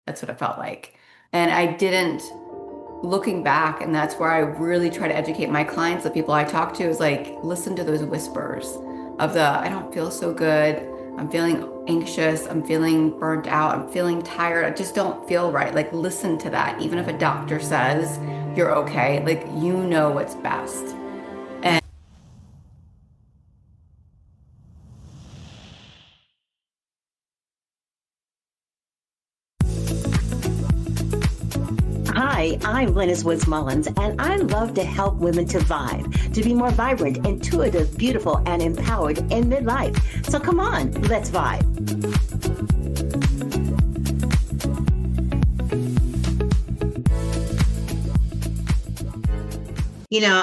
That's what it felt like. And I didn't, looking back, and that's where I really try to educate my clients, the people I talk to, is like, listen to those whispers of the, I don't feel so good. I'm feeling anxious. I'm feeling burnt out. I'm feeling tired. I just don't feel right. Like, listen to that. Even if a doctor says you're okay, like, you know what's best. Hi, I'm Lennis Woods Mullins, and I love to help women to vibe, to be more vibrant, intuitive, beautiful, and empowered in midlife. So come on, let's vibe.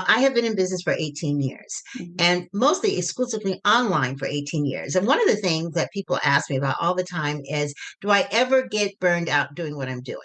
I have been in business for 18 years And and mostly exclusively online for 18 years. And one of the things that people ask me about all the time is, do I ever get burned out doing what I'm doing?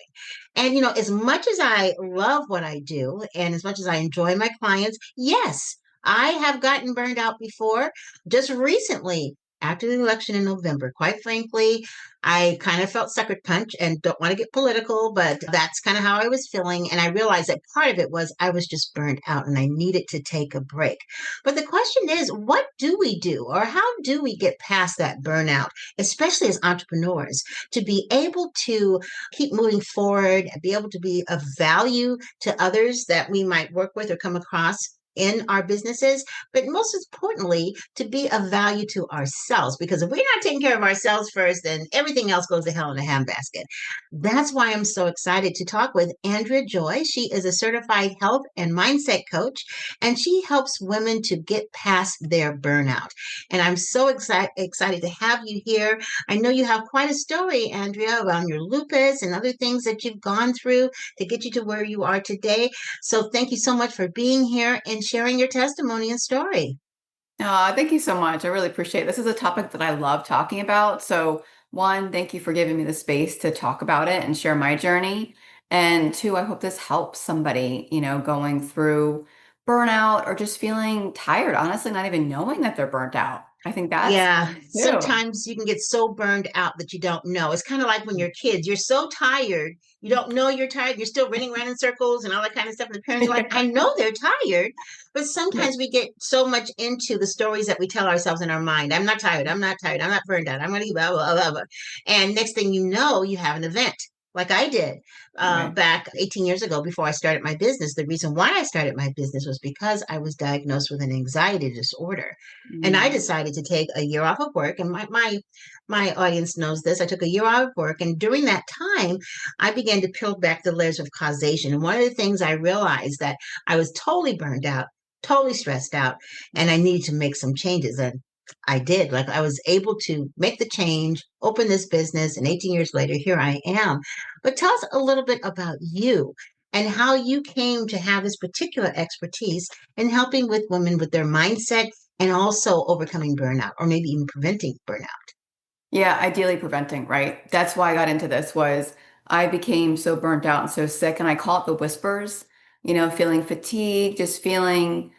And, as much as I love what I do and as much as I enjoy my clients, yes, I have gotten burned out before. Just recently, after the election in November, quite frankly, I kind of felt sucker punch and don't want to get political, but that's kind of how I was feeling. And I realized that part of it was I was just burned out and I needed to take a break. But the question is, what do we do or how do we get past that burnout, especially as entrepreneurs, to be able to keep moving forward and be able to be of value to others that we might work with or come across in our businesses, but most importantly, to be of value to ourselves. Because if we're not taking care of ourselves first, then everything else goes to hell in a handbasket. That's why I'm so excited to talk with Andrea Joy. She is a certified health and mindset coach, and she helps women to get past their burnout. And I'm so excited to have you here. I know you have quite a story, Andrea, around your lupus and other things that you've gone through to get you to where you are today. So thank you so much for being here and sharing your testimony and story. thank you so much. I really appreciate it. This is a topic that I love talking about. So, one, thank you for giving me the space to talk about it and share my journey. And two, I hope this helps somebody, going through burnout or just feeling tired, honestly, not even knowing that they're burnt out. I think that's Yeah, too. sometimes you can get so burned out that you don't know. It's kind of like when you're kids, you're so tired, you don't know you're tired, you're still running around in circles and all that kind of stuff. And the parents are like, I know they're tired. But sometimes we get so much into the stories that we tell ourselves in our mind. I'm not tired, I'm not tired, I'm not burned out, I'm going to blah, blah, blah, blah. And next thing you know, you have an event like I did Right. back 18 years ago before I started my business. The reason why I started my business was because I was diagnosed with an anxiety disorder. And I Mm. decided to take a year off of work. And my audience knows this. I took a year off of work. And during that time, I began to peel back the layers of causation. And one of the things I realized that I was totally burned out, totally stressed out, and I needed to make some changes. And I did. Like I was able to make the change, open this business, and 18 years later, here I am. But tell us a little bit about you and how you came to have this particular expertise in helping with women with their mindset and also overcoming burnout or maybe even preventing burnout. Yeah, ideally preventing, right? That's why I got into this was I became so burnt out and so sick, and I call it the whispers, feeling fatigued, just feeling,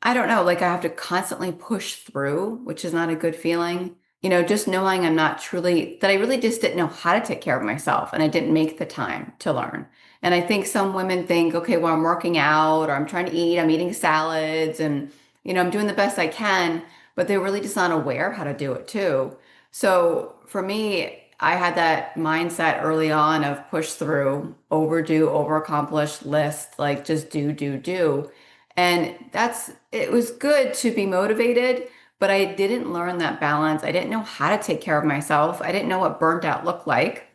I don't know, like I have to constantly push through, which is not a good feeling. Just knowing I'm not truly, that I really just didn't know how to take care of myself and I didn't make the time to learn. And I think some women think, okay, well, I'm working out or I'm trying to eat, I'm eating salads and, I'm doing the best I can, but they're really just not aware how to do it too. So for me, I had that mindset early on of push through, overdo, overaccomplish list, like just do, do, do. And it was good to be motivated, but I didn't learn that balance. I didn't know how to take care of myself. I didn't know what burnt out looked like.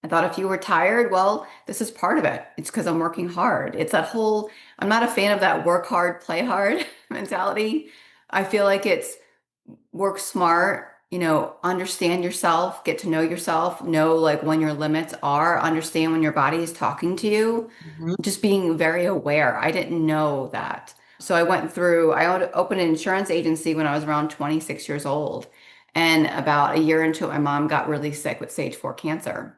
I thought if you were tired, well, this is part of it. It's because I'm working hard. It's that whole, I'm not a fan of that work hard, play hard mentality. I feel like it's work smart, understand yourself, get to know yourself, know like when your limits are, understand when your body is talking to you, Mhm. just being very aware. I didn't know that. So I opened an insurance agency when I was around 26 years old. And about a year into it, my mom got really sick with stage 4 cancer.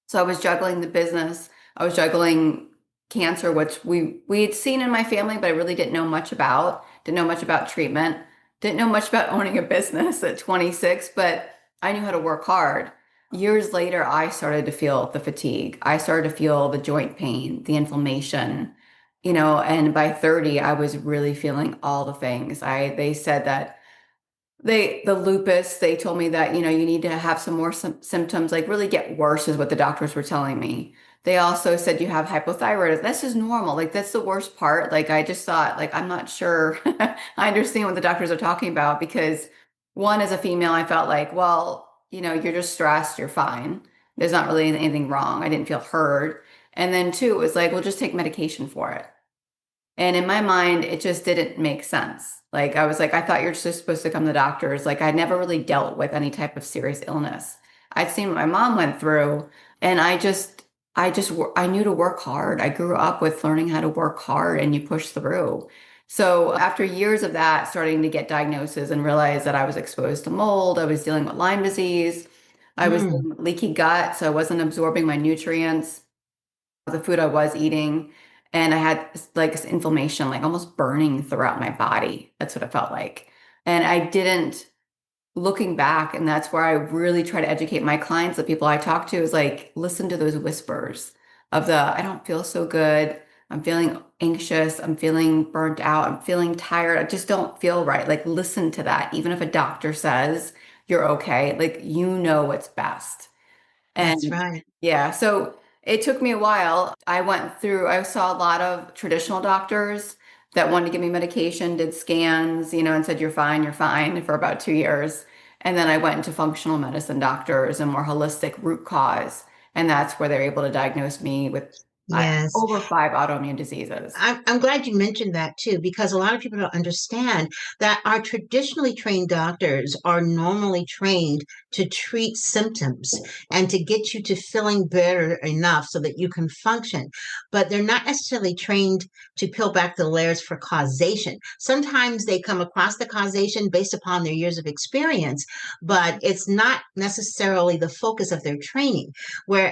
So I was juggling the business. I was juggling cancer, which we had seen in my family, but I really didn't know much about. Didn't know much about treatment. Didn't know much about owning a business at 26, but I knew how to work hard. Years later, I started to feel the fatigue. I started to feel the joint pain, the inflammation, and by 30, I was really feeling all the things. They said that the lupus, they told me that, you need to have some more symptoms, like really get worse is what the doctors were telling me. They also said you have hypothyroidism. This is normal. Like that's the worst part. Like I just thought, like, I'm not sure I understand what the doctors are talking about because one, as a female, I felt like, well, you're just stressed, you're fine. There's not really anything wrong. I didn't feel heard. And then two, it was like, well, just take medication for it. And in my mind, it just didn't make sense. Like I was like, I thought you're just supposed to come to doctors. Like I never really dealt with any type of serious illness. I'd seen what my mom went through, and I knew to work hard. I grew up with learning how to work hard, and you push through. So after years of that, starting to get diagnoses and realize that I was exposed to mold, I was dealing with Lyme disease, I was Mm, dealing with leaky gut, so I wasn't absorbing my nutrients the food I was eating. And I had like this inflammation, like almost burning throughout my body. That's what it felt like. And I didn't, looking back, and that's where I really try to educate my clients, the people I talk to, is like, listen to those whispers of I don't feel so good. I'm feeling anxious. I'm feeling burnt out. I'm feeling tired. I just don't feel right. Like, listen to that. Even if a doctor says you're okay, like, what's best. that's And right. yeah, so it took me a while. I saw a lot of traditional doctors that wanted to give me medication, did scans, and said, you're fine for about 2 years. And then I went into functional medicine doctors and more holistic root cause. And that's where they're able to diagnose me with Yes. over 5 autoimmune diseases. I'm glad you mentioned that too, because a lot of people don't understand that our traditionally trained doctors are normally trained to treat symptoms and to get you to feeling better enough so that you can function. But they're not necessarily trained to peel back the layers for causation. Sometimes they come across the causation based upon their years of experience, but it's not necessarily the focus of their training.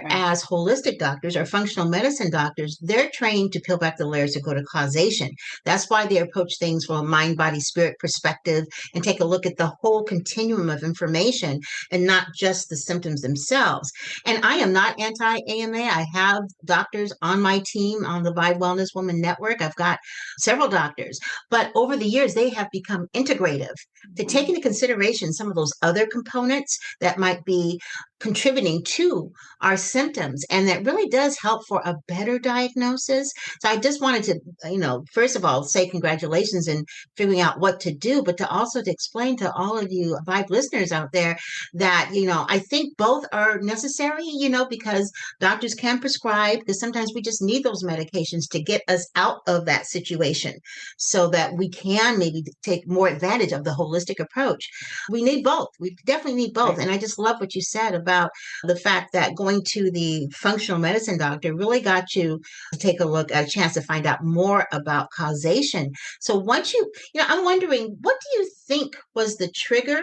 Right. Whereas holistic doctors or functional medicine doctors, they're trained to peel back the layers to go to causation. That's why they approach things from a mind, body, spirit perspective and take a look at the whole continuum of information and not just the symptoms themselves. And I am not anti AMA. I have doctors on my team on the V.I.B.E Wellness Woman Network. I've got several doctors, but over the years, they have become integrative to take Mhm. into consideration some of those other components that might be contributing to our symptoms. And that really does help for a better diagnosis. So I just wanted to, first of all, say congratulations in figuring out what to do, but to also to explain to all of you V.I.B.E listeners out there that, I think both are necessary, because doctors can prescribe, because sometimes we just need those medications to get us out of that situation so that we can maybe take more advantage of the holistic approach. We need both. We definitely need both. Right. And I just love what you said about the fact that going to the functional medicine doctor really got you to take a look at a chance to find out more about causation. So once I'm wondering, what do you think was the trigger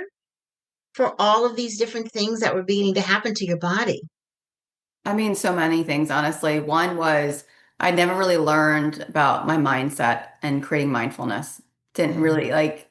for all of these different things that were beginning to happen to your body? I mean, so many things, honestly. One was I never really learned about my mindset and creating mindfulness. Didn't Mm, really like,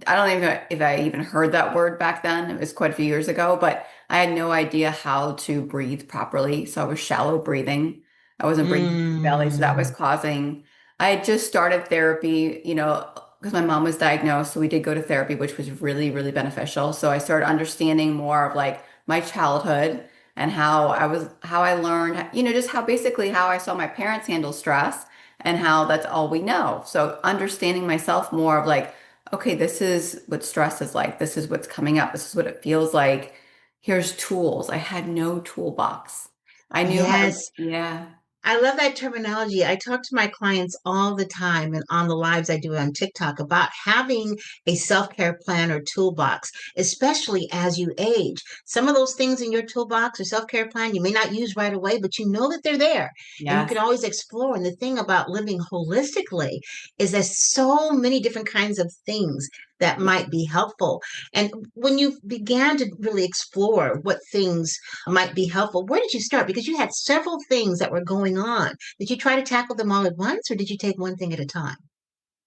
I don't even know if I even heard that word back then. It was quite a few years ago, but I had no idea how to breathe properly. So I was shallow breathing. I wasn't breathing through the belly. So that was mm, causing, I had just started therapy, because my mom was diagnosed. So we did go to therapy, which was really, really beneficial. So I started understanding more of like my childhood and how I learned, just how basically how I saw my parents handle stress and how that's all we know. So understanding myself more of like, okay, this is what stress is like. This is what's coming up. This is what it feels like. Here's tools. I had no toolbox. I knew how to, yes. yeah, I love that terminology. I talk to my clients all the time and on the lives I do on TikTok about having a self care plan or toolbox, especially as you age. Some of those things in your toolbox or self care plan you may not use right away, but you know that they're there and you can yes. always explore. And the thing about living holistically is there's so many different kinds of things that might be helpful. And when you began to really explore what things might be helpful. Where did you start? Because you had several things that were going on. Did you try to tackle them all at once or did you take one thing at a time?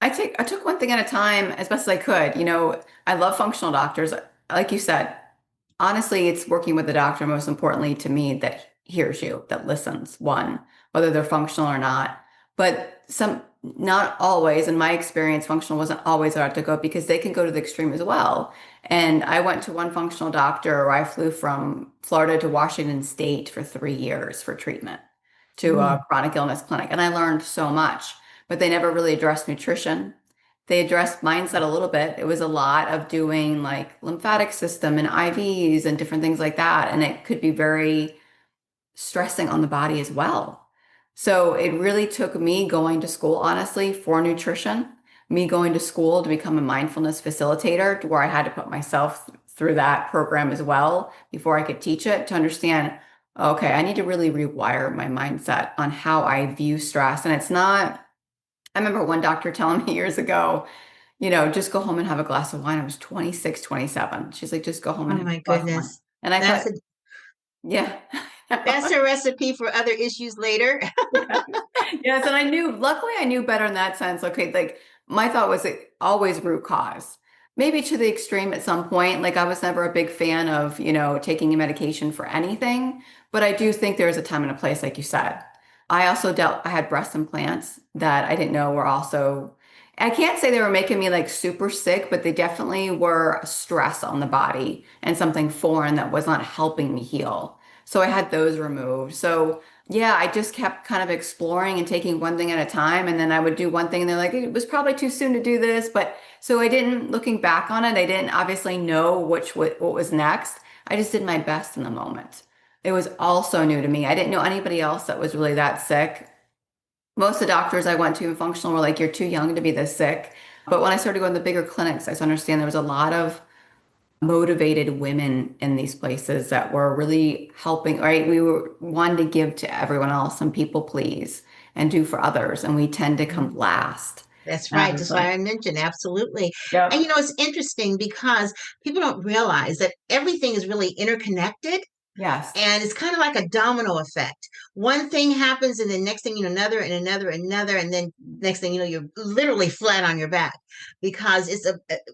I took one thing at a time as best as I could. I love functional doctors. Like you said, honestly, it's working with the doctor, most importantly to me, that hears you, that listens, one, whether they're functional or not. But not always, in my experience, functional wasn't always the route to go because they can go to the extreme as well. And I went to one functional doctor, or I flew from Florida to Washington State for 3 years for treatment to a Mm. chronic illness clinic. And I learned so much, but they never really addressed nutrition. They addressed mindset a little bit. It was a lot of doing like lymphatic system and IVs and different things like that. And it could be very stressing on the body as well. So it really took me going to school, honestly, for nutrition, me going to school to become a mindfulness facilitator, to where I had to put myself through that program as well before I could teach it, to understand, okay, I need to really rewire my mindset on how I view stress. And it's not, I remember one doctor telling me years ago, just go home and have a glass of wine. I was 26, 27. She's like, just go home Oh and have my a glass of wine. goodness. And I That's thought, a yeah. that's a recipe for other issues later. Yes. Yes, and luckily I knew better in that sense. Okay, like my thought was it always root cause. Maybe to the extreme at some point. Like I was never a big fan of, taking a medication for anything, but I do think there's a time and a place, like you said. I had breast implants that I didn't know were also, I can't say they were making me like super sick, but they definitely were a stress on the body and something foreign that was not helping me heal. So I had those removed. So yeah, I just kept kind of exploring and taking one thing at a time. And then I would do one thing and they're like, it was probably too soon to do this. But so I didn't, looking back on it, I didn't obviously know what was next. I just did my best in the moment. It was also new to me. I didn't know anybody else that was really that sick. Most of the doctors I went to in functional were like, you're too young to be this sick. But when I started going to bigger clinics, I started to understand there was a lot of motivated women in these places that were really helping, right? We were wanting to give to everyone else and people please and do for others. And we tend to come last. That's And I right. was That's like, why I mentioned absolutely. And yep. it's interesting because people don't realize that everything is really interconnected. Yes. And it's kind of like a domino effect. One thing happens, and then next thing you know, another and another and another, and then next thing you know, you're literally flat on your back because it's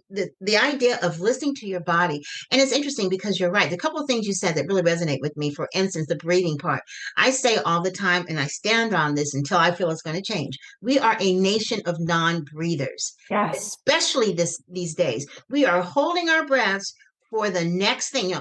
the idea of listening to your body. And it's interesting because you're right. The couple of things you said that really resonate with me. For instance, the breathing part. I say all the time, and I stand on this until I feel it's going to change. We are a nation of non-breathers, Yes. especially these days. We are holding our breaths for the next thing.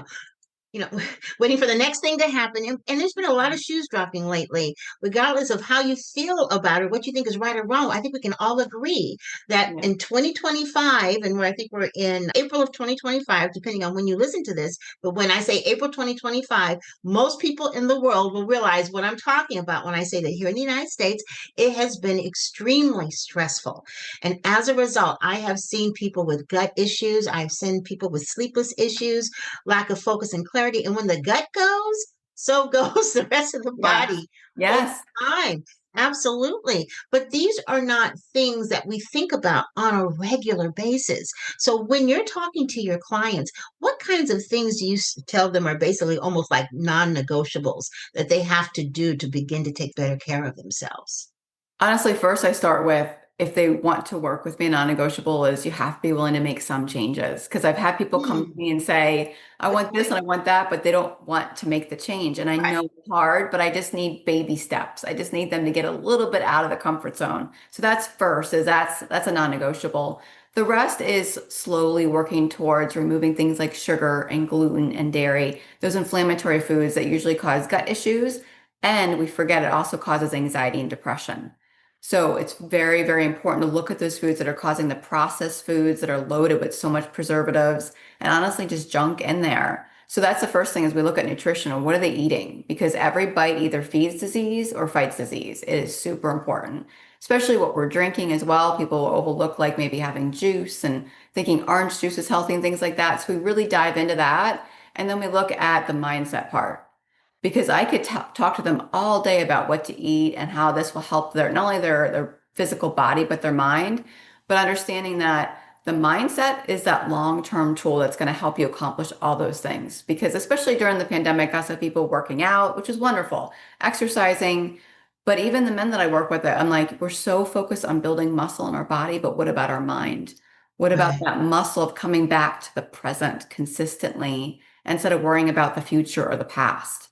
You know, waiting for the next thing to happen. And there's been a lot of shoes dropping lately, regardless of how you feel about it, what you think is right or wrong. I think we can all agree that Yeah. in 2025, and where I think we're in April of 2025, depending on when you listen to this, but when I say April 2025, most people in the world will realize what I'm talking about when I say that here in the United States, it has been extremely stressful. And as a result, I have seen people with gut issues. I've seen people with sleepless issues, lack of focus and clarity. And when the gut goes, so goes the rest of the Yes. body over Yes. time. Absolutely. But these are not things that we think about on a regular basis. So when you're talking to your clients, what kinds of things do you tell them are basically almost like non negotiables that they have to do to begin to take better care of themselves? Honestly, first I start with if they want to work with me, non-negotiable is you have to be willing to make some changes. Because I've had people come to Hmm, me and say, I good want this point. and I want that, but they don't want to make the change. And I Right. know it's hard, but I just need baby steps. I just need them to get a little bit out of the comfort zone. So that's first, that's a non-negotiable. The rest is slowly working towards removing things like sugar and gluten and dairy, those inflammatory foods that usually cause gut issues. And we forget it also causes anxiety and depression. So it's very, very important to look at those foods that are causing the processed foods that are loaded with so much preservatives and honestly just junk in there. So that's the first thing as we look at nutrition and what are they eating? Because every bite either feeds disease or fights disease. It is super important, especially what we're drinking as well. People overlook like maybe having juice and thinking orange juice is healthy and things like that. So we really dive into that. And then we look at the mindset part because I could talk to them all day about what to eat and how this will help their not only their physical body but their mind, but understanding that the mindset is that long-term tool that's going to help you accomplish all those things. Because especially during the pandemic, I saw people working out, which is wonderful, exercising, but even the men that I work with, I'm like, we're so focused on building muscle in our body, but what about our mind? What about Right. that muscle of coming back to the present consistently instead of worrying about the future or the past.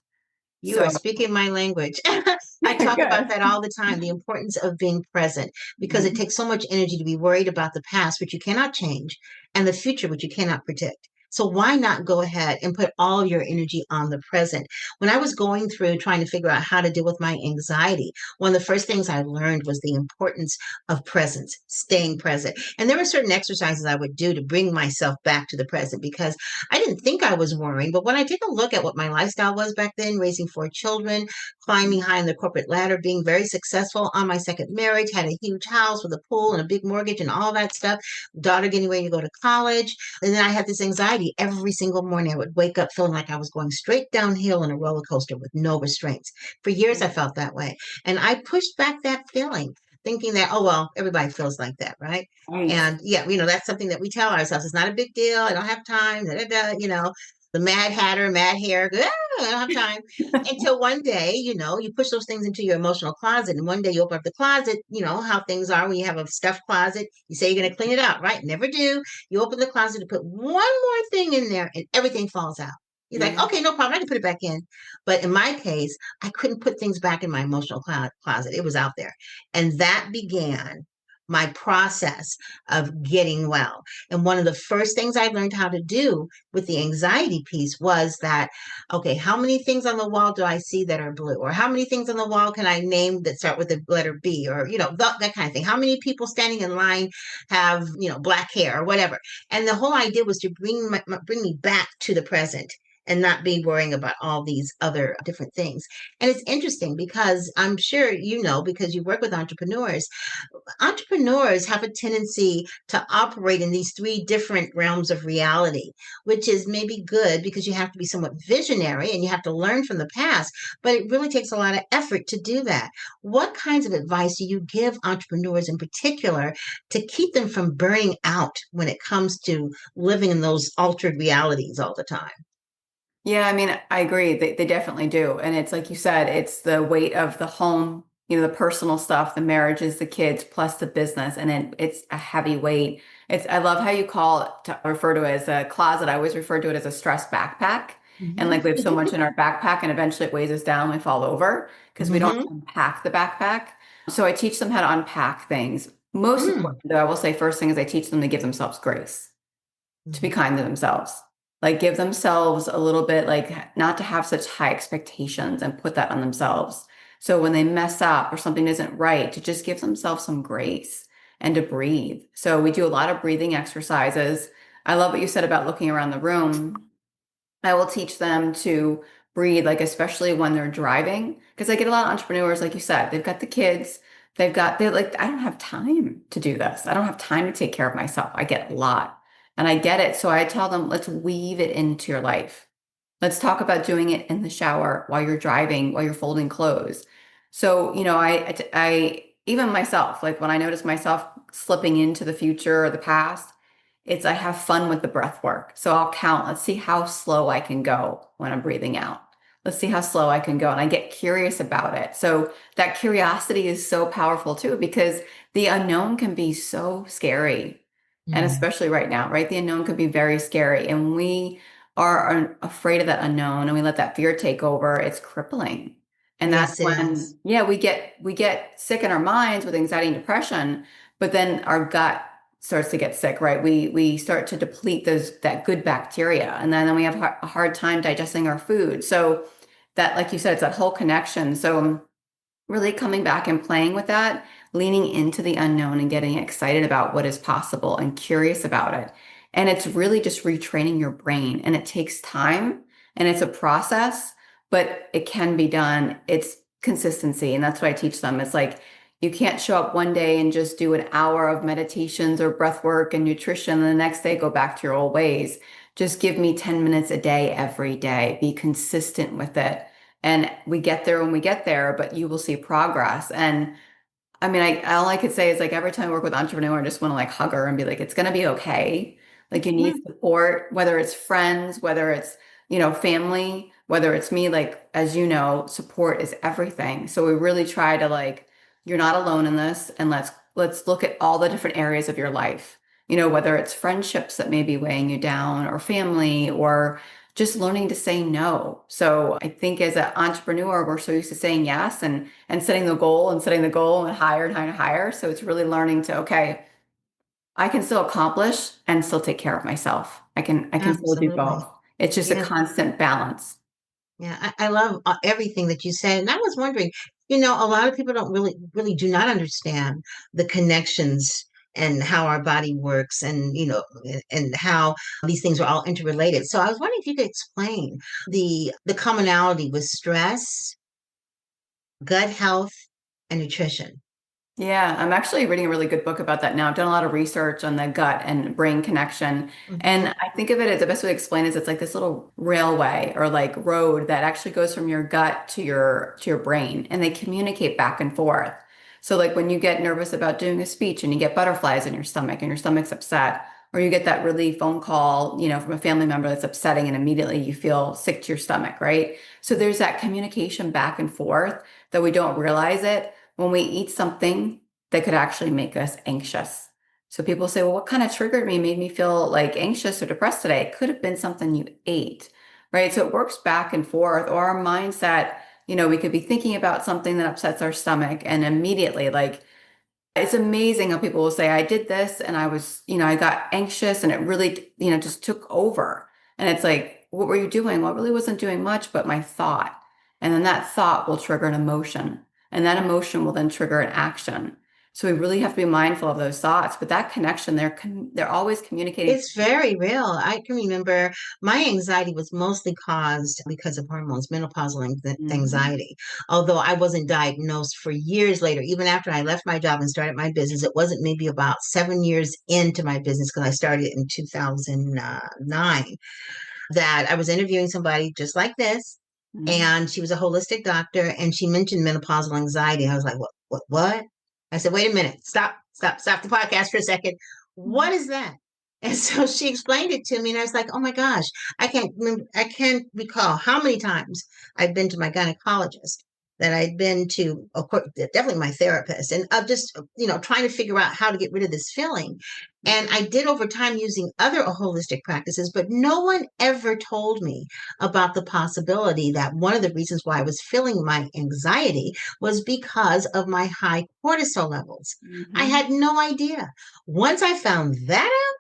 You are So speaking my language. I talk about good. that all the time, the importance of being present, because it Mhm. takes so much energy to be worried about the past, which you cannot change, and the future, which you cannot predict. So why not go ahead and put all your energy on the present? When I was going through trying to figure out how to deal with my anxiety, one of the first things I learned was the importance of presence, staying present. And there were certain exercises I would do to bring myself back to the present because I didn't think I was worrying, but when I take a look at what my lifestyle was back then, raising four children, climbing high in the corporate ladder, being very successful on my second marriage, had a huge house with a pool and a big mortgage and all that stuff, daughter getting ready to go to college. And then I had this anxiety every single morning. I would wake up feeling like I was going straight downhill in a roller coaster with no restraints. For years, I felt that way. And I pushed back that feeling, thinking that, oh, well, everybody feels like that, right? Right. And yeah, that's something that we tell ourselves. It's not a big deal. I don't have time. Da, da, da, the Mad Hatter, Mad Hair. I don't have time. Until one day, you push those things into your emotional closet. And one day you open up the closet, how things are when you have a stuffed closet. You say you're going to clean it out, right? Never do. You open the closet to put one more thing in there and everything falls out. You're like, Mhm. okay, no problem. I can put it back in. But in my case, I couldn't put things back in my emotional closet. It was out there. And that began my process of getting well. And one of the first things I learned how to do with the anxiety piece was that, okay, how many things on the wall do I see that are blue? Or how many things on the wall can I name that start with the letter B? Or, that kind of thing. How many people standing in line have, black hair or whatever? And the whole idea was to bring me back to the present and not be worrying about all these other different things. And it's interesting because I'm sure because you work with entrepreneurs have a tendency to operate in these three different realms of reality, which is maybe good because you have to be somewhat visionary and you have to learn from the past, but it really takes a lot of effort to do that. What kinds of advice do you give entrepreneurs in particular to keep them from burning out when it comes to living in those altered realities all the time? Yeah, I mean, I agree. They definitely do. And it's like you said, it's the weight of the home, the personal stuff, the marriages, the kids, plus the business. And it's a heavy weight. I love how you call it, to refer to it as a closet. I always refer to it as a stress backpack. And Mhm. like we have so much in our backpack and eventually it weighs us down, we fall over because we don't Mhm. unpack the backpack. So I teach them how to unpack things. Most Mm. important, though, I will say first thing is I teach them to give themselves grace, to be Mhm. kind to themselves. Like give themselves a little bit, like not to have such high expectations and put that on themselves. So when they mess up or something isn't right, to just give themselves some grace and to breathe. So we do a lot of breathing exercises. I love what you said about looking around the room. I will teach them to breathe, like especially when they're driving, because I get a lot of entrepreneurs, like you said, they've got the kids, they're like, I don't have time to do this. I don't have time to take care of myself. I get a lot and I get it. So I tell them, let's weave it into your life. Let's talk about doing it in the shower while you're driving, while you're folding clothes. So, even myself, like when I notice myself slipping into the future or the past, I have fun with the breath work. So I'll count. Let's see how slow I can go when I'm breathing out. Let's see how slow I can go. And I get curious about it. So that curiosity is so powerful too, because the unknown can be so scary. And Mm. especially right now, right? The unknown can be very scary. And we are afraid of that unknown and we let that fear take over. It's crippling. And that's Yes, it is. when, yeah, we get sick in our minds with anxiety and depression, but then our gut starts to get sick, right? We start to deplete that good bacteria, and then we have a hard time digesting our food. So that, like you said, it's that whole connection. So really coming back and playing with that, leaning into the unknown and getting excited about what is possible and curious about it. And it's really just retraining your brain, and it takes time and it's a process, but it can be done. It's consistency, and that's what I teach them. It's like you can't show up one day and just do an hour of meditations or breath work and nutrition, and the next day go back to your old ways. Just give me 10 minutes a day every day. Be consistent with it, and we get there when we get there, but you will see progress. And I mean, all I could say is like every time I work with entrepreneur, I just want to like hug her and be like, it's going to be okay. Like you need support, whether it's friends, whether it's, family, whether it's me, like, as you know, support is everything. So we really try to like, you're not alone in this. And let's look at all the different areas of your life, whether it's friendships that may be weighing you down or family or just learning to say no. So I think as an entrepreneur, we're so used to saying yes and setting the goal and higher and higher and higher. So it's really learning to, okay, I can still accomplish and still take care of myself. I can still do Absolutely. both. It's just a Yes. constant balance. Yeah, I love everything that you said. And I was wondering, a lot of people don't really do not understand the connections and how our body works and, and how these things are all interrelated. So I was wondering if you could explain the commonality with stress, gut health, and nutrition. Yeah, I'm actually reading a really good book about that now. I've done a lot of research on the gut and brain connection. And Hmm. I think of it as the best way to explain is it's like this little railway or like road that actually goes from your gut to your brain and they communicate back and forth. So like when you get nervous about doing a speech and you get butterflies in your stomach and your stomach's upset, or you get that really phone call, from a family member that's upsetting and immediately you feel sick to your stomach, right? So there's that communication back and forth that we don't realize it when we eat something that could actually make us anxious. So people say, well, what kind of triggered me, made me feel like anxious or depressed today? It could have been something you ate, right? So it works back and forth, or our mindset, we could be thinking about something that upsets our stomach and immediately like it's amazing how people will say, I did this and I was, I got anxious and it really, just took over. And it's like, what were you doing? Well, I really wasn't doing much, but my thought. And then that thought will trigger an emotion. And that emotion will then trigger an action. So we really have to be mindful of those thoughts. But that connection, they're always communicating. It's very real. I can remember my anxiety was mostly caused because of hormones, menopausal Mhm. anxiety. Although I wasn't diagnosed for years later, even after I left my job and started my business, it wasn't maybe about 7 years into my business because I started in 2009 that I was interviewing somebody just like this. Mhm. And she was a holistic doctor and she mentioned menopausal anxiety. I was like, what? I said, wait a minute, stop the podcast for a second. What is that? And so she explained it to me, and I was like, "Oh my gosh, I can't recall how many times I've been to my gynecologist, that I'd been to, of course, definitely my therapist, and I'm just, trying to figure out how to get rid of this feeling." And I did over time using other holistic practices, but no one ever told me about the possibility that one of the reasons why I was feeling my anxiety was because of my high cortisol levels. I Mhm. had no idea. Once I found that,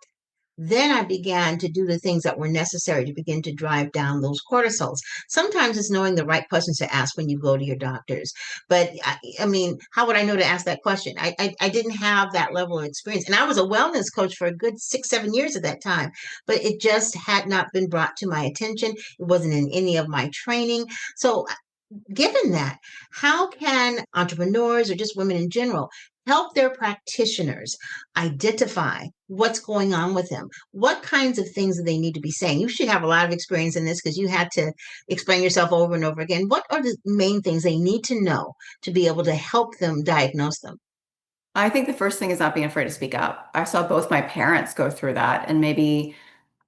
then I began to do the things that were necessary to begin to drive down those cortisols. Sometimes it's knowing the right questions to ask when you go to your doctors. But I mean, how would I know to ask that question? I didn't have that level of experience. And I was a wellness coach for a good 6, 7 years at that time, but it just had not been brought to my attention. It wasn't in any of my training. So given that, how can entrepreneurs or just women in general help their practitioners identify what's going on with them? What kinds of things do they need to be saying? You should have a lot of experience in this because you had to explain yourself over and over again. What are the main things they need to know to be able to help them diagnose them? I think the first thing is not being afraid to speak up. I saw both my parents go through that, and maybe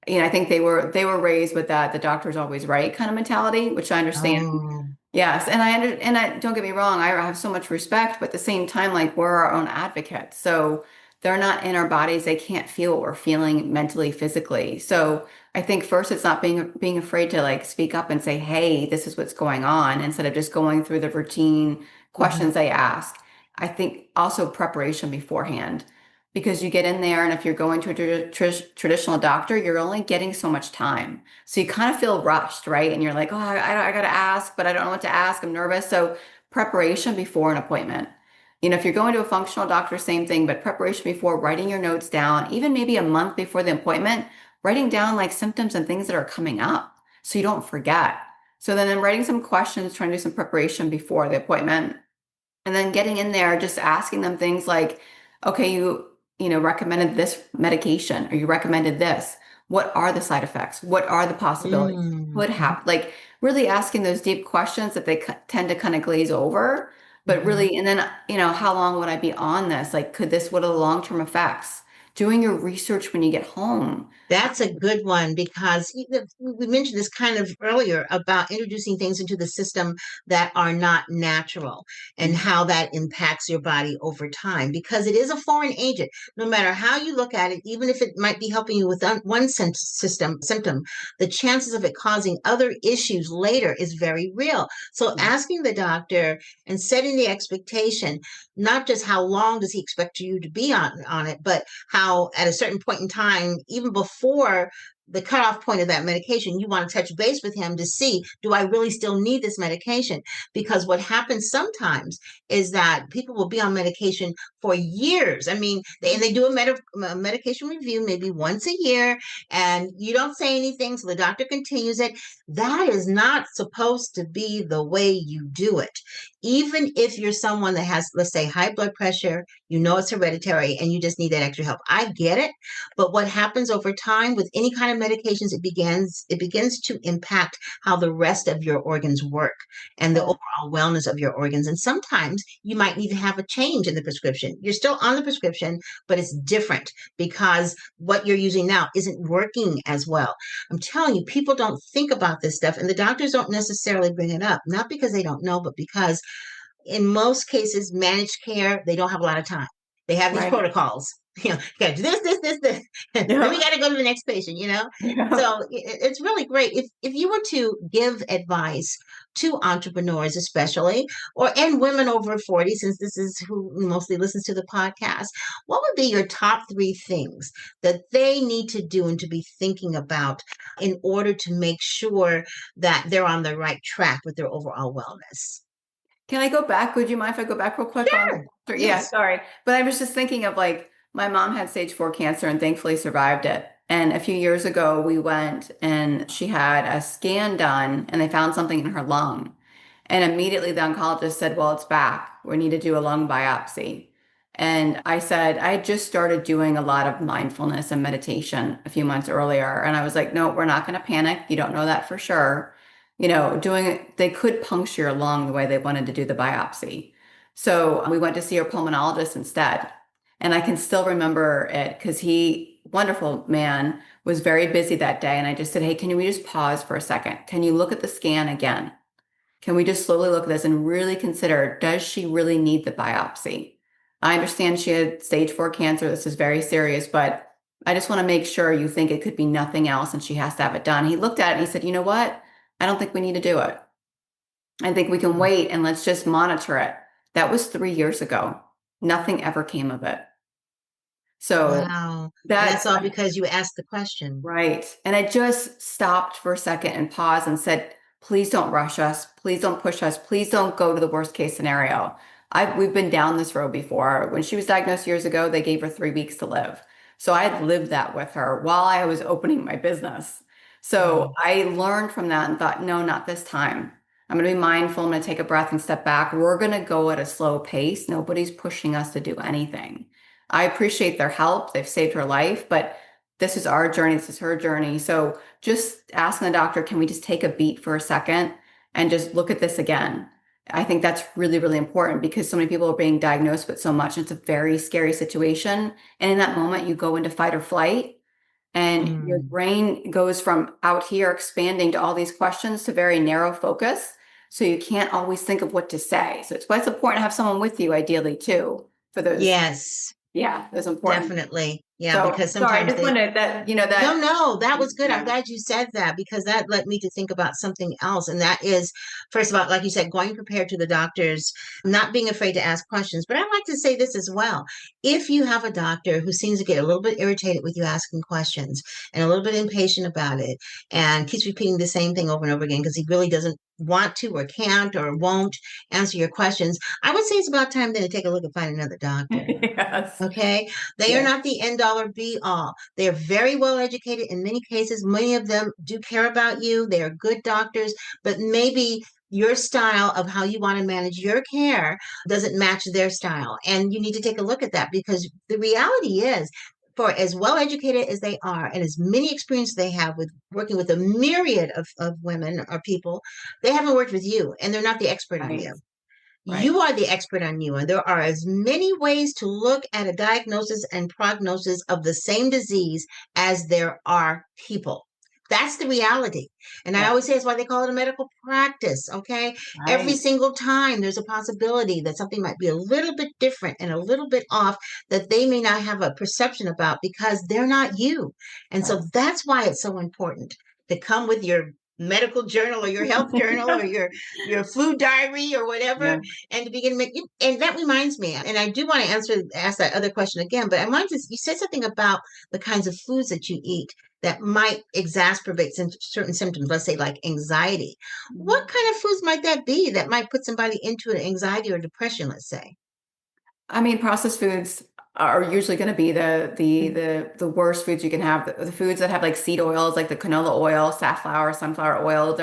I think they were raised with that the doctor's always right kind of mentality, which I understand. Oh, Yes, and I don't get me wrong, I have so much respect, but at the same time, like we're our own advocates. So they're not in our bodies, they can't feel what we're feeling mentally, physically. So I think first it's not being afraid to like speak up and say, hey, this is what's going on, instead of just going through the routine mhm. questions they ask. I think also preparation beforehand. Because you get in there, and if you're going to a traditional doctor, you're only getting so much time. So you kind of feel rushed, right? And you're like, oh, I got to ask, but I don't know what to ask. I'm nervous. So preparation before an appointment. If you're going to a functional doctor, same thing, but preparation before writing your notes down, even maybe a month before the appointment, writing down like symptoms and things that are coming up so you don't forget. So then I'm writing some questions, trying to do some preparation before the appointment. And then getting in there, just asking them things like, okay, you recommended this medication or you recommended this. What are the side effects? What are the possibilities? Mm, Could mhm, happen. Like really asking those deep questions that they tend to kind of glaze over, but mhm. really, and then, how long would I be on this? Like, could this, what are the long-term effects? doing your research when you get home. That's a good one because we mentioned this kind of earlier about introducing things into the system that are not natural and Mhm. how that impacts your body over time because it is a foreign agent. No matter how you look at it, even if it might be helping you with one symptom, the chances of it causing other issues later is very real. So asking the doctor and setting the expectation, not just how long does he expect you to be on it, but how at a certain point in time, even before the cutoff point of that medication, you want to touch base with him to see, do I really still need this medication? Because what happens sometimes is that people will be on medication for years. I mean, they do a medication review maybe once a year, and you don't say anything, so the doctor continues it. That is not supposed to be the way you do it. Even if you're someone that has, let's say, high blood pressure, you know it's hereditary and you just need that extra help. I get it, but what happens over time with any kind of medications, it begins to impact how the rest of your organs work and the overall wellness of your organs. And sometimes you might need to have a change in the prescription. You're still on the prescription, but it's different because what you're using now isn't working as well. I'm telling you, people don't think about this stuff, and the doctors don't necessarily bring it up, not because they don't know, but because in most cases, managed care, they don't have a lot of time. They have these Right. protocols. You got to do this. Then we Yeah. got to go to the next patient. Yeah. So it's really great. If you were to give advice to entrepreneurs, especially, and women over 40, since this is who mostly listens to the podcast, what would be your top three things that they need to do and to be thinking about in order to make sure that they're on the right track with their overall wellness? Can I go back? Would you mind if I go back real quick on? Sure. Yeah, Yes. sorry. But I was just thinking of like my mom had stage 4 cancer and thankfully survived it. And a few years ago, we went and she had a scan done and they found something in her lung. And immediately the oncologist said, well, it's back. We need to do a lung biopsy. And I said, I had just started doing a lot of mindfulness and meditation a few months earlier. And I was like, no, we're not going to panic. You don't know that for sure. Doing it, they could puncture your lung the way they wanted to do the biopsy. So we went to see our pulmonologist instead. And I can still remember it because he, wonderful man, was very busy that day. And I just said, hey, can we just pause for a second? Can you look at the scan again? Can we just slowly look at this and really consider, does she really need the biopsy? I understand she had stage 4 cancer. This is very serious, but I just want to make sure you think it could be nothing else and she has to have it done. He looked at it and he said, you know what? I don't think we need to do it. I think we can wait and let's just monitor it. That was 3 years ago. Nothing ever came of it. So Wow. And that's that, all because you asked the question. right. And I just stopped for a second and paused and said, please don't rush us. Please don't push us. Please don't go to the worst case scenario. We've been down this road before. When she was diagnosed years ago, they gave her 3 weeks to live. So I had lived that with her while I was opening my business. So Mm. I learned from that and thought, no, not this time. I'm going to be mindful. I'm going to take a breath and step back. We're going to go at a slow pace. Nobody's pushing us to do anything. I appreciate their help. They've saved her life, but this is our journey. This is her journey. So just asking the doctor, can we just take a beat for a second and just look at this again? I think that's really, really important because so many people are being diagnosed with so much. It's a very scary situation. And in that moment, you go into fight or flight, and your Mm. brain goes from out here expanding to all these questions to very narrow focus. So you can't always think of what to say. So it's why it's important to have someone with you, ideally, too, for those, Yes, yeah, those important. definitely. Yeah, So because sorry, I sometimes just they wanted that, No, that, no, that was good. I'm yeah. glad you said that because that led me to think about something else. And that is, first of all, like you said, going prepared to the doctors, not being afraid to ask questions. But I'd like to say this as well. If you have a doctor who seems to get a little bit irritated with you asking questions and a little bit impatient about it and keeps repeating the same thing over and over again because he really doesn't want to or can't or won't answer your questions, I would say it's about time then to take a look and find another doctor. Yes. Okay. They are Yeah. not the end all or be all. They are very well educated in many cases. Many of them do care about you. They are good doctors, but maybe your style of how you want to manage your care doesn't match their style. And you need to take a look at that because the reality is, for as well educated as they are and as many experience they have with working with a myriad of women or people, they haven't worked with you and they're not the expert on Right. you. right, You are the expert on you, and there are as many ways to look at a diagnosis and prognosis of the same disease as there are people. That's the reality. And I yeah, always say it's why they call it a medical practice. Okay. Every right, single time there's a possibility that something might be a little bit different and a little bit off that they may not have a perception about because they're not you. And right. so that's why it's so important to come with your medical journal or your health journal or your food diary or whatever, Yeah. and to begin make and that reminds me, and I do want to ask that other question again, but I want to you said something about the kinds of foods that you eat that might exacerbate certain symptoms, let's say like anxiety. What Mhm. kind of foods might that be that might put somebody into an anxiety or depression, let's say? I mean, processed foods are usually going to be the worst foods you can have. The foods that have like seed oils, like the canola oil, safflower, sunflower oil,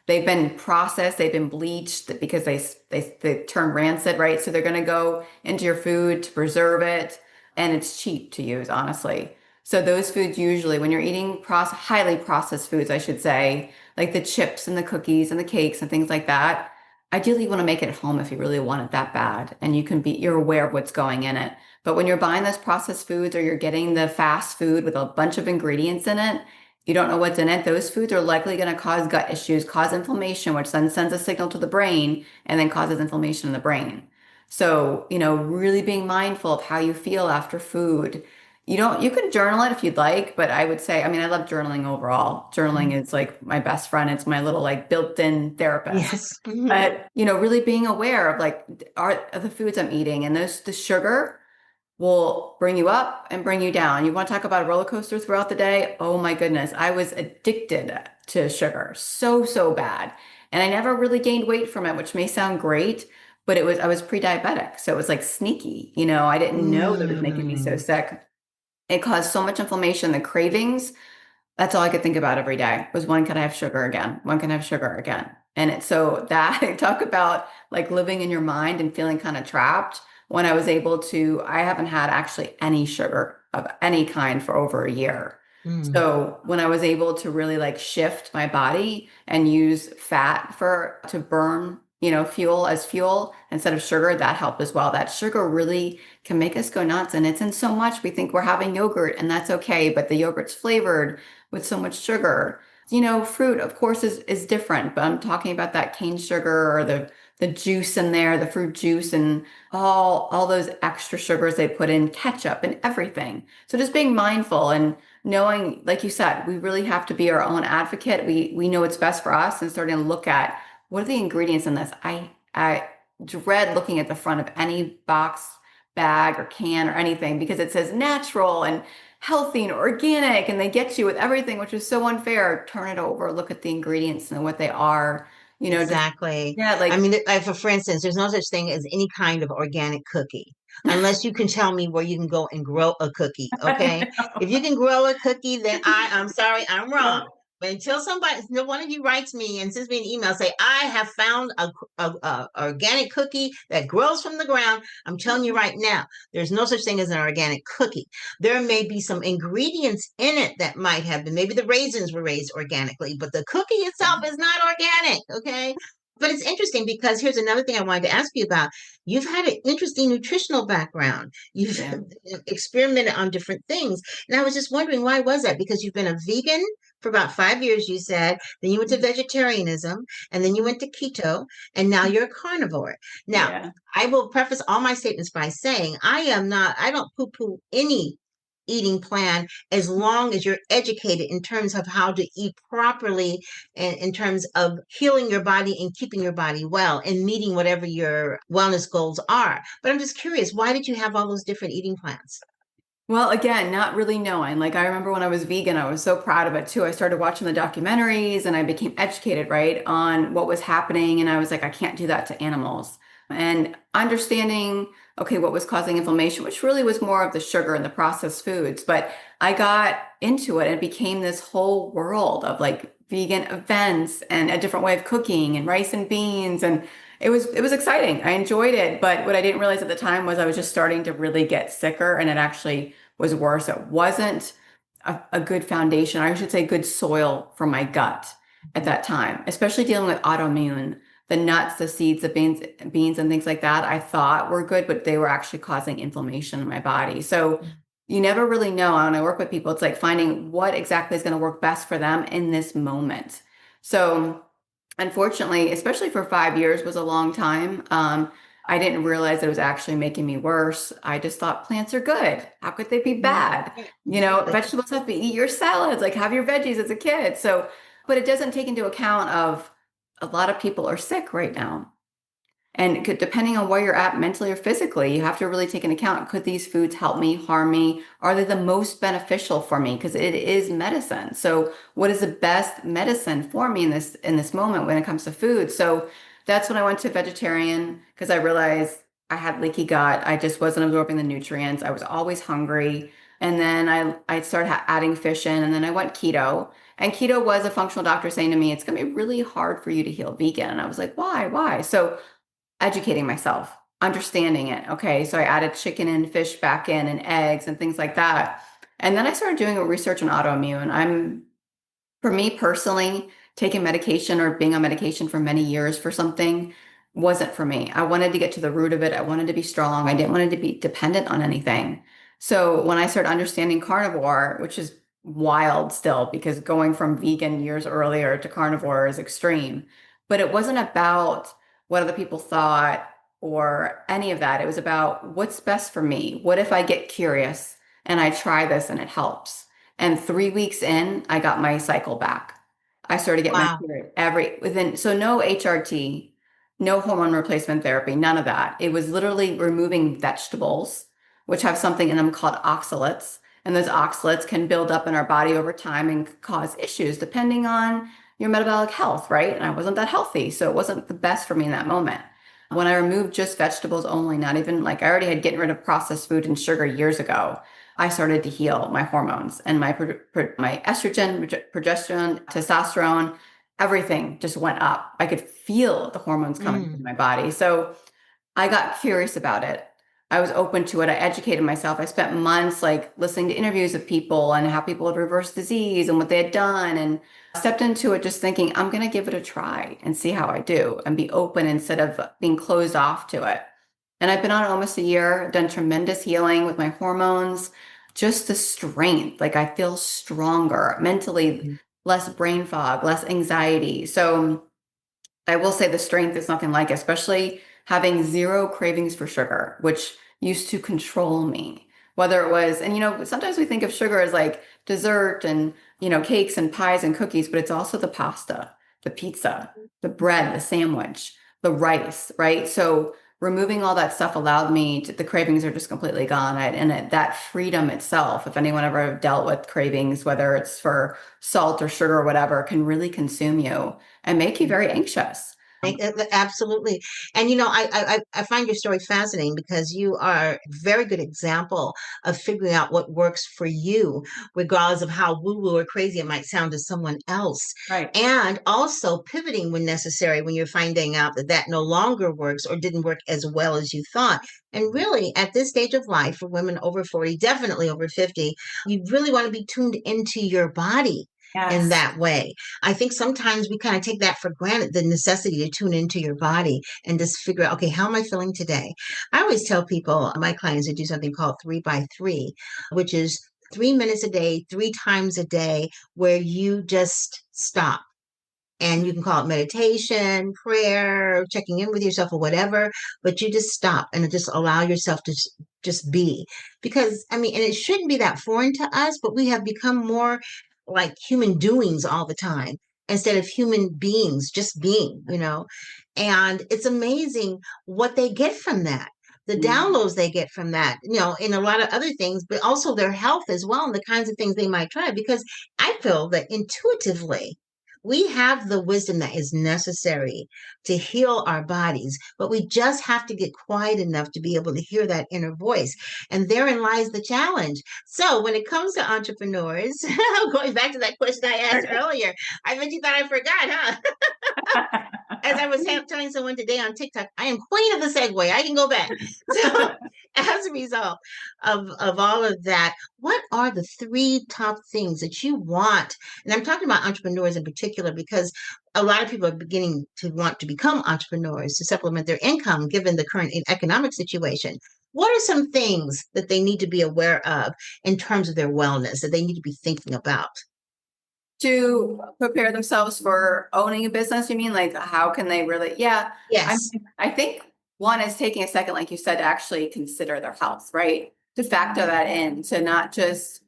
they've been processed, they've been bleached because they turn rancid, right? So they're going to go into your food to preserve it, and it's cheap to use, honestly. So those foods usually, when you're eating highly processed foods, I should say, like the chips and the cookies and the cakes and things like that. Ideally, you want to make it at home if you really want it that bad, and you're aware of what's going in it. But when you're buying those processed foods or you're getting the fast food with a bunch of ingredients in it, you don't know what's in it. Those foods are likely going to cause gut issues, cause inflammation, which then sends a signal to the brain and then causes inflammation in the brain. So, really being mindful of how you feel after food. You can journal it if you'd like, but I would say, I mean, I love journaling overall. Journaling Mhm. is like my best friend. It's my little like built-in therapist. Yes. Mhm. But, really being aware of like, are the foods I'm eating and the sugar will bring you up and bring you down. You want to talk about a roller coaster throughout the day? Oh my goodness. I was addicted to sugar so, so bad. And I never really gained weight from it, which may sound great, but I was pre-diabetic. So it was like sneaky. I didn't know that it was making me so Mm, sick. It caused so much inflammation, the cravings. That's all I could think about every day was when can I have sugar again? When can I have sugar again? And it's so that talk about like living in your mind and feeling kind of trapped. When I was able to, I haven't had actually any sugar of any kind for over a year. mm. So when I was able to really like shift my body and use fat to burn, fuel as fuel instead of sugar, that helped as well. That sugar really can make us go nuts. And it's in so much. We think we're having yogurt and that's okay, but the yogurt's flavored with so much sugar. Fruit, of course, is different, but I'm talking about that cane sugar or the juice in there, the fruit juice and all those extra sugars they put in ketchup and everything. So just being mindful and knowing, like you said, we really have to be our own advocate. We know what's best for us and starting to look at what are the ingredients in this. I dread looking at the front of any box, bag, or can or anything because it says natural and healthy and organic, and they get you with everything, which is so unfair. Turn it over, look at the ingredients and what they are. Just Exactly. yeah, I like mean, like for instance, there's no such thing as any kind of organic cookie unless you can tell me where you can go and grow a cookie. I Okay. If you know. can grow a cookie, then I'm sorry, I'm wrong. But until somebody, no one of you writes me and sends me an email, say, I have found a organic cookie that grows from the ground. I'm telling you right now, there's no such thing as an organic cookie. There may be some ingredients in it that might have been, maybe the raisins were raised organically, but the cookie itself is not organic. Okay. But it's interesting because here's another thing I wanted to ask you about. You've had an interesting nutritional background. You've Yeah, experimented on different things. And I was just wondering, why was that? Because you've been a vegan for about 5 years, you said. Then you went to vegetarianism, and then you went to keto, and now you're a carnivore. Now, yeah. I will preface all my statements by saying I don't poo poo any eating plan as long as you're educated in terms of how to eat properly and in terms of healing your body and keeping your body well and meeting whatever your wellness goals are. But I'm just curious, why did you have all those different eating plans? Well, again, not really knowing. Like I remember when I was vegan, I was so proud of it too. I started watching the documentaries and I became educated, right, on what was happening. And I was like, I can't do that to animals. And understanding, okay, what was causing inflammation, which really was more of the sugar and the processed foods. But I got into it and it became this whole world of like vegan events and a different way of cooking and rice and beans. And it was exciting. I enjoyed it, but what I didn't realize at the time was I was just starting to really get sicker and it actually was worse. It wasn't a good foundation, I should say good soil for my gut at Mhm. that time, especially dealing with autoimmune. the nuts, the seeds, the beans and things like that, I thought were good, but they were actually causing inflammation in my body. So you never really know. When I work with people, it's like finding what exactly is going to work best for them in this moment. So unfortunately, especially for 5 years was a long time. I didn't realize it was actually making me worse. I just thought plants are good. How could they be Right, bad? right, You know, exactly. vegetables have to eat your salads, like have your veggies as a kid. So, but it doesn't take into account of a lot of people are sick right now. And depending on where you're at mentally or physically, you have to really take into account, could these foods help me, harm me? Are they the most beneficial for me? Because it is medicine. So what is the best medicine for me in this moment when it comes to food? So that's when I went to vegetarian because I realized I had leaky gut. I just wasn't absorbing the nutrients. I was always hungry. And then I started adding fish in, and then I went keto. And keto was a functional doctor saying to me, it's going to be really hard for you to heal vegan. And I was like, why? Why? So educating myself, understanding it. Okay, so I added chicken and fish back in and eggs and things like that. And then I started doing research on autoimmune. For me personally, taking medication or being on medication for many years for something wasn't for me. I wanted to get to the root of it. I wanted to be strong. I didn't want it to be dependent on anything. So when I started understanding carnivore, which is wild still because going from vegan years earlier to carnivore is extreme, but it wasn't about what other people thought or any of that. It was about what's best for me. What if I get curious and I try this and it helps? And 3 weeks in, I got my cycle back. I started getting my Wow. period so no HRT, no hormone replacement therapy, none of that. It was literally removing vegetables, which have something in them called oxalates. And those oxalates can build up in our body over time and cause issues depending on your metabolic health, right? And I wasn't that healthy, so it wasn't the best for me in that moment. When I removed just vegetables only, not even like I already had gotten rid of processed food and sugar years ago. I started to heal my hormones and my estrogen, progesterone, testosterone, everything just went up. I could feel the hormones coming through Mm. my body. So I got curious about it. I was open to it. I educated myself. I spent months like listening to interviews of people and how people had reversed disease and what they had done and stepped into it just thinking, I'm going to give it a try and see how I do and be open instead of being closed off to it. And I've been on it almost a year, done tremendous healing with my hormones, just the strength. Like I feel stronger mentally, less brain fog, less anxiety. So I will say the strength is nothing like it, especially having zero cravings for sugar, which used to control me. Whether it was, and sometimes we think of sugar as like dessert and, cakes and pies and cookies, but it's also the pasta, the pizza, the bread, the sandwich, the rice, right? So removing all that stuff allowed me to, the cravings are just completely gone. That freedom itself, if anyone ever dealt with cravings, whether it's for salt or sugar or whatever, can really consume you and make you very anxious. Absolutely. And I find your story fascinating because you are a very good example of figuring out what works for you, regardless of how woo-woo or crazy it might sound to someone else. Right. And also pivoting when necessary, when you're finding out that that no longer works or didn't work as well as you thought. And really, at this stage of life, for women over 40, definitely over 50, you really want to be tuned into your body in Yes. that way. I think sometimes we kind of take that for granted, the necessity to tune into your body and just figure out, okay, how am I feeling today? I always tell people, my clients, to do something called 3 by 3, which is 3 minutes a day, 3 times a day, where you just stop. And you can call it meditation, prayer, checking in with yourself, or whatever, but you just stop and just allow yourself to just be. Because, I mean, and it shouldn't be that foreign to us, but we have become more like human doings all the time instead of human beings just being. And it's amazing what they get from that. The Mhm. downloads they get from that, in a lot of other things, but also their health as well, and the kinds of things they might try. Because I feel that intuitively, we have the wisdom that is necessary to heal our bodies, but we just have to get quiet enough to be able to hear that inner voice. And therein lies the challenge. So, when it comes to entrepreneurs, going back to that question I asked earlier, I bet you thought I forgot, huh? As I was telling someone today on TikTok, I am queen of the segue. I can go back. So, as a result of all of that, what are the 3 top things that you want? And I'm talking about entrepreneurs in particular because a lot of people are beginning to want to become entrepreneurs to supplement their income given the current economic situation. What are some things that they need to be aware of in terms of their wellness that they need to be thinking about? To prepare themselves for owning a business, you mean? Like, how can they really? Yeah, I Yes. mean, I think one is taking a second, like you said, to actually consider their health, right? To factor that in, to not just,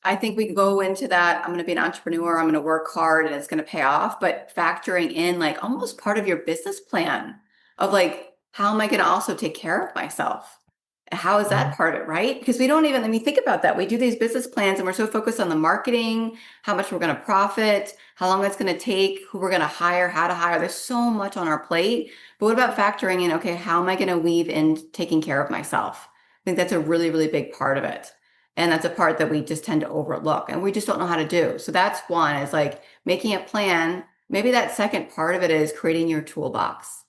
I think we go into that, I'm going to be an entrepreneur, I'm going to work hard and it's going to pay off, but factoring in like almost part of your business plan of like, how am I going to also take care of myself? How is that part of it, right? Because we don't even, I mean, think about that. We do these business plans and we're so focused on the marketing, how much we're going to profit, how long it's going to take, who we're going to hire, how to hire. There's so much on our plate. But what about factoring in, okay, how am I going to weave in taking care of myself? I think that's a really, really big part of it. And that's a part that we just tend to overlook and we just don't know how to do. So that's one is like making a plan. Maybe that second part of it is creating your toolbox.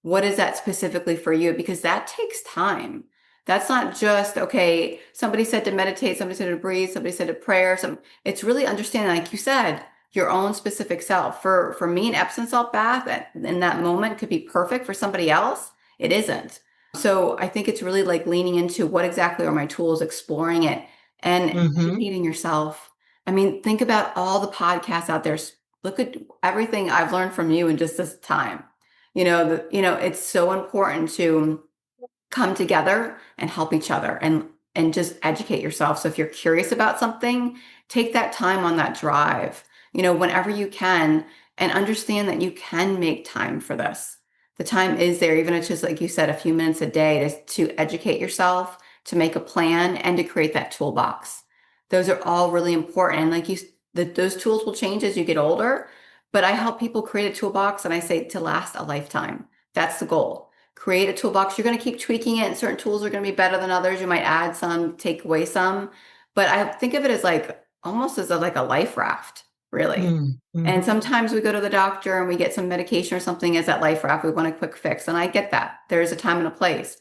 What is that specifically for you? Because that takes time. That's not just, okay, somebody said to meditate, somebody said to breathe, somebody said to prayer. It's really understanding, like you said, your own specific self. For me, an Epsom salt bath in that moment could be perfect. For somebody else, it isn't. So I think it's really like leaning into what exactly are my tools, exploring it and Mm-hmm. educating yourself. I mean, think about all the podcasts out there. Look at everything I've learned from you in just this time. It's so important to come together and help each other and just educate yourself. So if you're curious about something, take that time on that drive, whenever you can, and understand that you can make time for this. The time is there, even if it's just like you said, a few minutes a day to educate yourself, to make a plan, and to create that toolbox. Those are all really important. And those tools will change as you get older, but I help people create a toolbox and I say to last a lifetime. That's the goal. Create a toolbox. You're going to keep tweaking it, and certain tools are going to be better than others. You might add some, take away some, but I think of it as like almost as like a life raft, really. And Mm-hmm. sometimes we go to the doctor and we get some medication or something as that life raft. We want a quick fix, and I get that. There is a time and a place,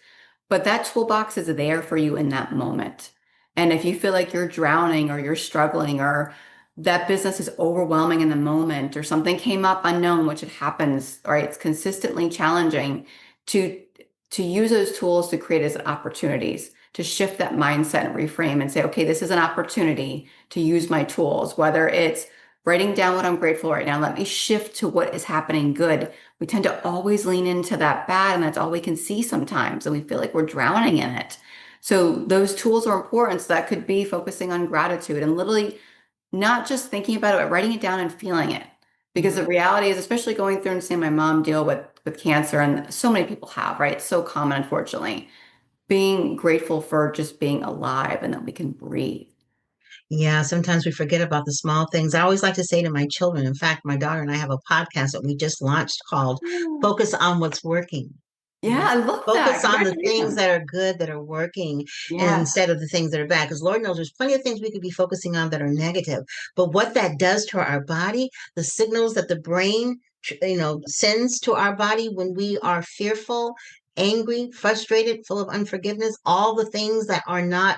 but that toolbox is there for you in that moment. And if you feel like you're drowning or you're struggling or that business is overwhelming in the moment or something came up unknown, which it happens, right? It's consistently challenging to to use those tools to create as opportunities, to shift that mindset and reframe and say, okay, this is an opportunity to use my tools, whether it's writing down what I'm grateful right now. Let me shift to what is happening good. We tend to always lean into that bad, and that's all we can see sometimes. And we feel like we're drowning in it. So those tools are important. So that could be focusing on gratitude and literally not just thinking about it, but writing it down and feeling it. Because the reality is, especially going through and seeing my mom deal with cancer, and so many people have, right? It's so common, unfortunately. Being grateful for just being alive and that we can breathe. Yeah, sometimes we forget about the small things. I always like to say to my children, in fact, my daughter and I have a podcast that we just launched called Yeah, Focus on What's Working. You yeah, know, I love that. focus on the things Congratulations. that are good, that are working, Yeah, instead of the things that are bad. Because Lord knows there's plenty of things we could be focusing on that are negative. But what that does to our body, the signals that the brain, sends to our body when we are fearful, angry, frustrated, full of unforgiveness, all the things that are not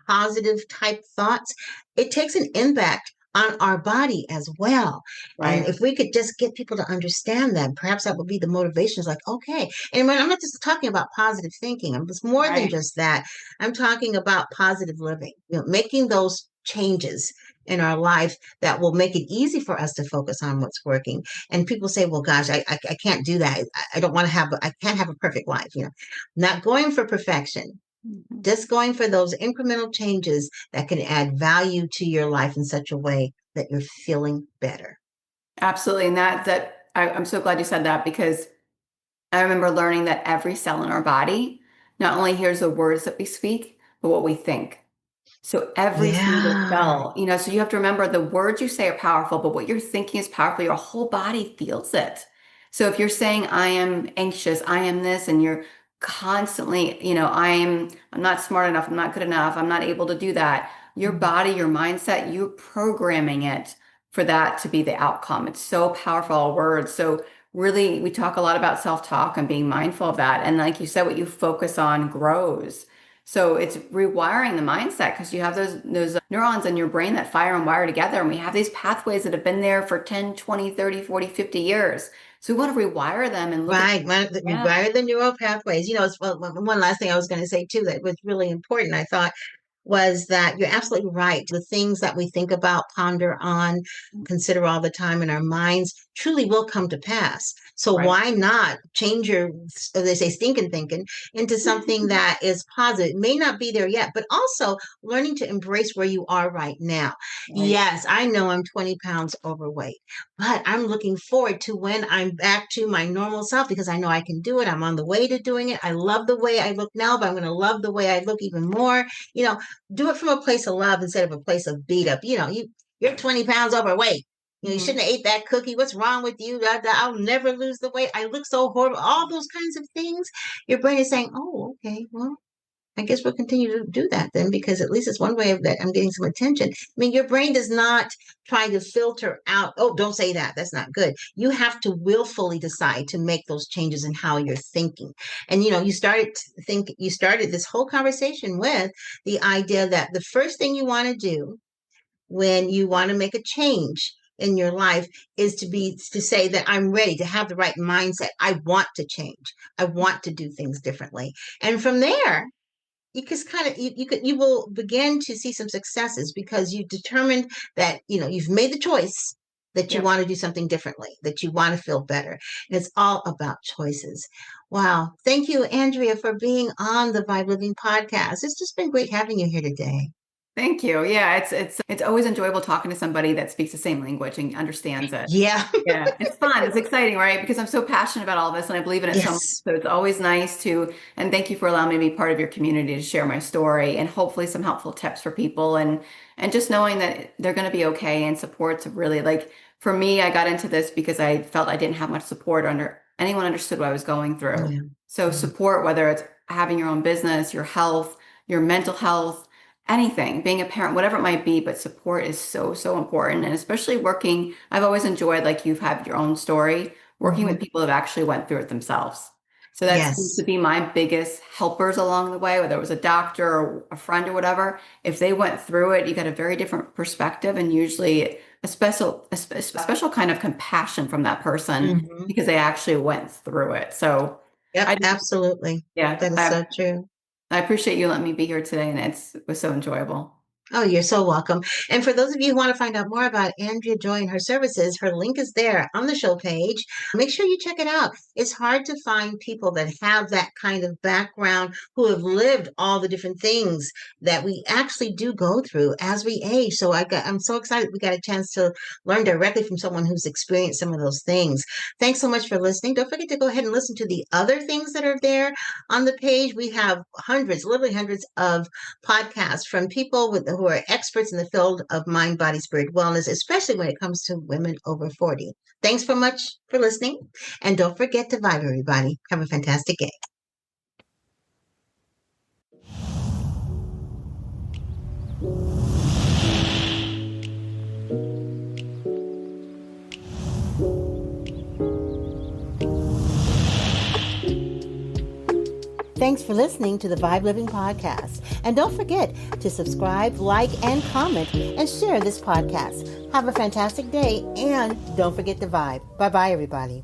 positive type thoughts, it takes an impact on our body as well. And right, if we could just get people to understand that, perhaps that would be the motivation. Is like, okay. And when I'm not just talking about positive thinking, it's more than right. just that. I'm talking about positive living, making those changes in our life that will make it easy for us to focus on what's working. And people say, well, gosh, I can't do that. I don't want to I can't have a perfect life, not going for perfection, Mhm. just going for those incremental changes that can add value to your life in such a way that you're feeling better. Absolutely. And I'm so glad you said that because I remember learning that every cell in our body not only hears the words that we speak, but what we think. So every single Yeah. cell, so you have to remember the words you say are powerful, but what you're thinking is powerful. Your whole body feels it. So if you're saying, I am anxious, I am this, and you're constantly, I'm not smart enough, I'm not good enough, I'm not able to do that. Your Mm. body, your mindset, you're programming it for that to be the outcome. It's so powerful, all words. So really, we talk a lot about self-talk and being mindful of that. And like you said, what you focus on grows. So it's rewiring the mindset because you have those neurons in your brain that fire and wire together. And we have these pathways that have been there for 10, 20, 30, 40, 50 years. So we want to rewire them and look at, Right, yeah, rewire the neural pathways. It's one last thing I was going to say too that was really important. I thought was that you're absolutely right. The things that we think about, ponder on, consider all the time in our minds truly will come to pass. So right. why not change your, as they say, stinking thinking into something that is positive? It may not be there yet, but also learning to embrace where you are right now. Right. Yes, I know I'm 20 pounds overweight, but I'm looking forward to when I'm back to my normal self because I know I can do it. I'm on the way to doing it. I love the way I look now, but I'm going to love the way I look even more. You know, do it from a place of love instead of a place of beat up. You're 20 pounds overweight. You Mhm. shouldn't have ate that cookie. What's wrong with you? I'll never lose the weight. I look so horrible. All those kinds of things. Your brain is saying, oh, okay, well, I guess we'll continue to do that then because at least it's one way of that I'm getting some attention. I mean, your brain does not try to filter out, oh, don't say that. That's not good. You have to willfully decide to make those changes in how you're thinking. And you started this whole conversation with the idea that the first thing you want to do when you want to make a change in your life is to say that I'm ready to have the right mindset. I want to change. I want to do things differently. And from there, you just kind of you will begin to see some successes because you determined that you've made the choice that you Yep. want to do something differently, that you want to feel better. And it's all about choices. Wow. Thank you, Andrea, for being on the Vibe Living podcast. It's just been great having you here today. Thank you. Yeah, it's always enjoyable talking to somebody that speaks the same language and understands it. Yeah. Yeah, it's fun. It's exciting, right? Because I'm so passionate about all this and I believe in it so much. Yes. So it's always nice to, and thank you for allowing me to be part of your community to share my story and hopefully some helpful tips for people and just knowing that they're going to be okay and support's really like for me, I got into this because I felt I didn't have much support under anyone understood what I was going through. Yeah. So Yeah. support, whether it's having your own business, your health, your mental health, anything, being a parent, whatever it might be, but support is so, so important. And especially working, I've always enjoyed like you've had your own story, working with Mhm. people that have actually went through it themselves. So that seems to Yes. be my biggest helpers along the way, whether it was a doctor or a friend or whatever. If they went through it, you get a very different perspective and usually a special kind of compassion from that person Hmm. because they actually went through it. So Yep, I just, absolutely. yeah, That is so true. I appreciate you letting me be here today and it was so enjoyable. Oh, you're so welcome. And for those of you who want to find out more about Andrea Joy and her services, her link is there on the show page. Make sure you check it out. It's hard to find people that have that kind of background who have lived all the different things that we actually do go through as we age. So I'm so excited we got a chance to learn directly from someone who's experienced some of those things. Thanks so much for listening. Don't forget to go ahead and listen to the other things that are there on the page. We have hundreds, literally hundreds of podcasts from people who are experts in the field of mind, body, spirit wellness, especially when it comes to women over 40. Thanks so much for listening. And don't forget to vibe, everybody. Have a fantastic day. Thanks for listening to the Vibe Living Podcast. And don't forget to subscribe, like, and comment, and share this podcast. Have a fantastic day, and don't forget to vibe. Bye-bye, everybody.